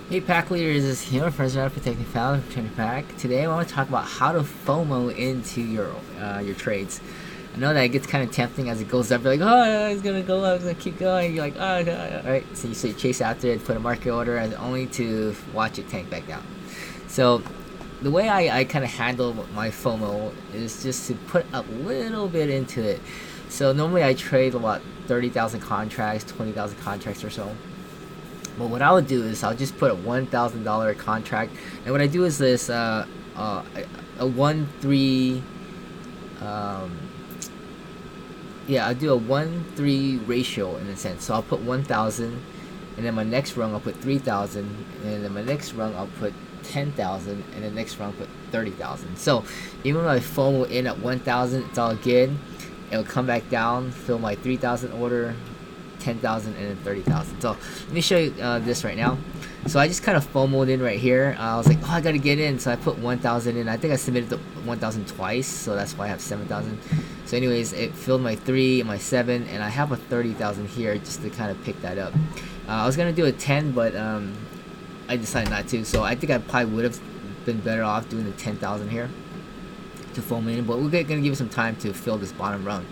Hey pack leaders, this is here, President of Protecting Founder of Training Pack. Today I want to talk about how to FOMO into your trades. I know that it gets kind of tempting as it goes up. You're like, oh, it's gonna go up, it's gonna keep going. You're like, oh, all right. So you chase after it, put a market order, and only to watch it tank back down. So the way I kind of handle my FOMO is just to put a little bit into it. So normally I trade about 30,000 contracts, 20,000 contracts or so. But what I would do is I'll just put a $1,000 contract, and what I do is this a 1-3 I do a 1-3 ratio in a sense. So I'll put 1,000, and then my next rung I'll put 3,000, and then my next rung I'll put 10,000, and the next rung I'll put 30,000. So even when I FOMO in at 1,000, it's all good. It'll come back down, fill my 3,000 order, 10,000, and then 30,000. So let me show you this right now. So I just kind of FOMO'd in right here. I was like, oh, I gotta get in. So I put 1,000 in. I think I submitted the 1,000 twice, so that's why I have 7,000. So anyways, it filled my 3 and my 7, and I have a 30,000 here just to kind of pick that up. I was gonna do a 10, but I decided not to. So I think I probably would have been better off doing the 10,000 here to FOMO in, but we're gonna give it some time to fill this bottom rung.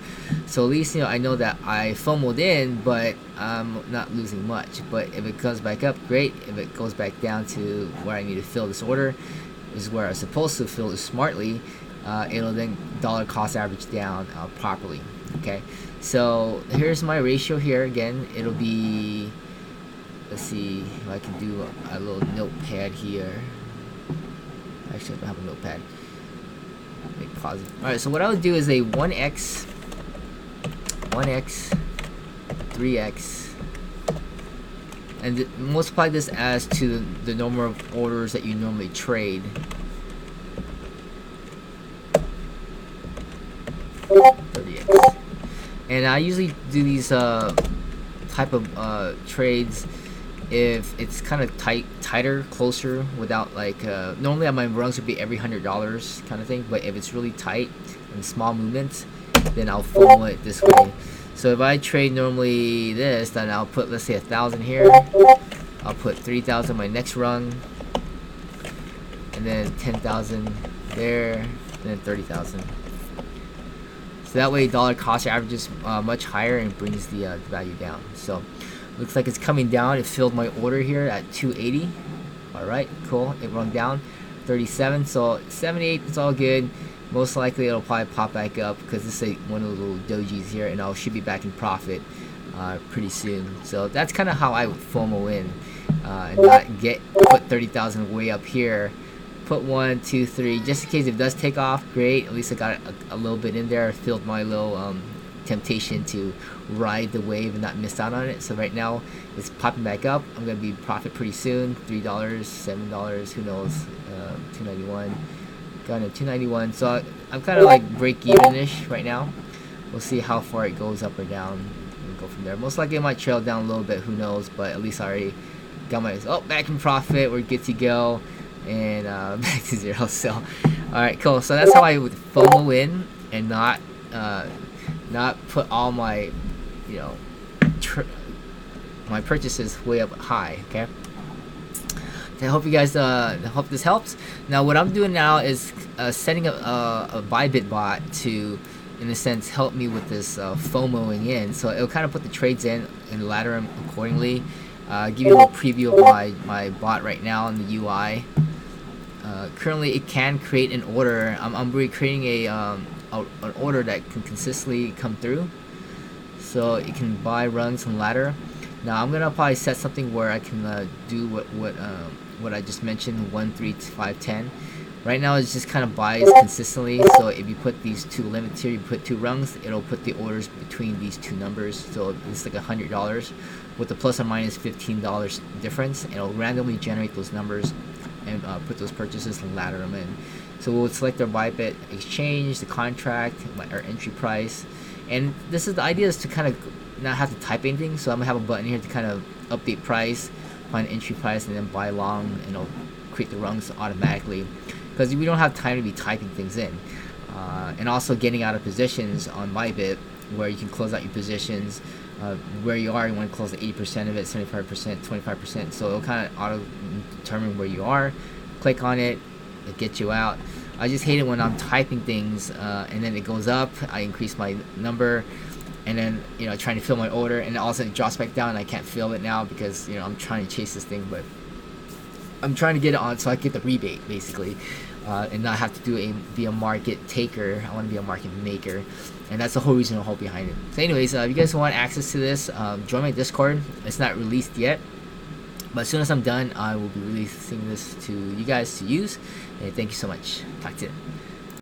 So at least I know that I FOMO'd in, but I'm not losing much. But if it comes back up, great. If it goes back down to where I need to fill this order, is where I'm supposed to fill it smartly, it'll then dollar cost average down properly. Okay, so here's my ratio here. Again, it'll be, let's see if I can do a little notepad here. Actually, I don't have a notepad. Make pause. Alright, so what I would do is a 1x, 3x, and multiply this as to the number of orders that you normally trade. 30x. And I usually do these type of trades if it's kind of tighter, closer, without like normally my runs would be every $100 kind of thing, but if it's really tight and small movements, then I'll FOMO it this way. So if I trade normally this, then I'll put, let's say, 1,000 here. I'll put 3,000 my next rung, and then 10,000 there, and then 30,000. So that way dollar cost averages much higher and brings the value down. So looks like it's coming down. It filled my order here at 280. Alright, cool. It rung down 37. So 78, it's all good. Most likely it'll probably pop back up because this is one of the little dojis here, and I should be back in profit pretty soon. So that's kind of how I would FOMO in and not put 30,000 way up here. Put 1, 2, 3, just in case it does take off. Great. At least I got a little bit in there. Filled my little temptation to ride the wave and not miss out on it. So right now it's popping back up. I'm gonna be profit pretty soon. $3, $7, who knows? 291. Got it, 291. So I'm kind of like break even-ish right now. We'll see how far it goes up or down. We'll go from there. Most likely it might trail down a little bit. Who knows? But at least I already got my back in profit. We're good to go. And back to zero. So all right, cool. So that's how I would FOMO in and not put all my my purchases way up high. Okay, so I hope you guys hope this helps. Now what I'm doing now is setting up a Bybit bot to, in a sense, help me with this FOMOing in. So it'll kind of put the trades in and ladder them accordingly. Give you a little preview of my bot right now in the UI. Currently it can create an order. I'm creating an order that can consistently come through, so it can buy runs and ladder. Now I'm gonna probably set something where I can do what I just mentioned, 1, 3, 5, 10. Right now it's just kind of buys consistently. So if you put these two limits here, you put 2 rungs, it'll put the orders between these two numbers. So it's like $100 with the plus or minus $15 difference, and it'll randomly generate those numbers and put those purchases and ladder them in. So we'll select our Bybit exchange, the contract, our entry price, and this is the idea is to kind of not have to type anything. So I'm gonna have a button here to kind of update price, find entry price, and then buy long, and it'll create the rungs automatically because we don't have time to be typing things in. And also getting out of positions on Bybit, where you can close out your positions where you are. You want to close 80% of it, 75%, 25%. So it'll kind of auto determine where you are. Click on it, it gets you out. I just hate it when I'm typing things and then it goes up. I increase my number, and then trying to fill my order, and all of a sudden it drops back down. And I can't fill it now because I'm trying to chase this thing, but I'm trying to get it on so I get the rebate basically, and not have to be a market taker. I want to be a market maker, and that's the whole reason, the whole behind it. So anyways, if you guys want access to this, join my Discord. It's not released yet, but as soon as I'm done, I will be releasing this to you guys to use. And thank you so much. Talk to you.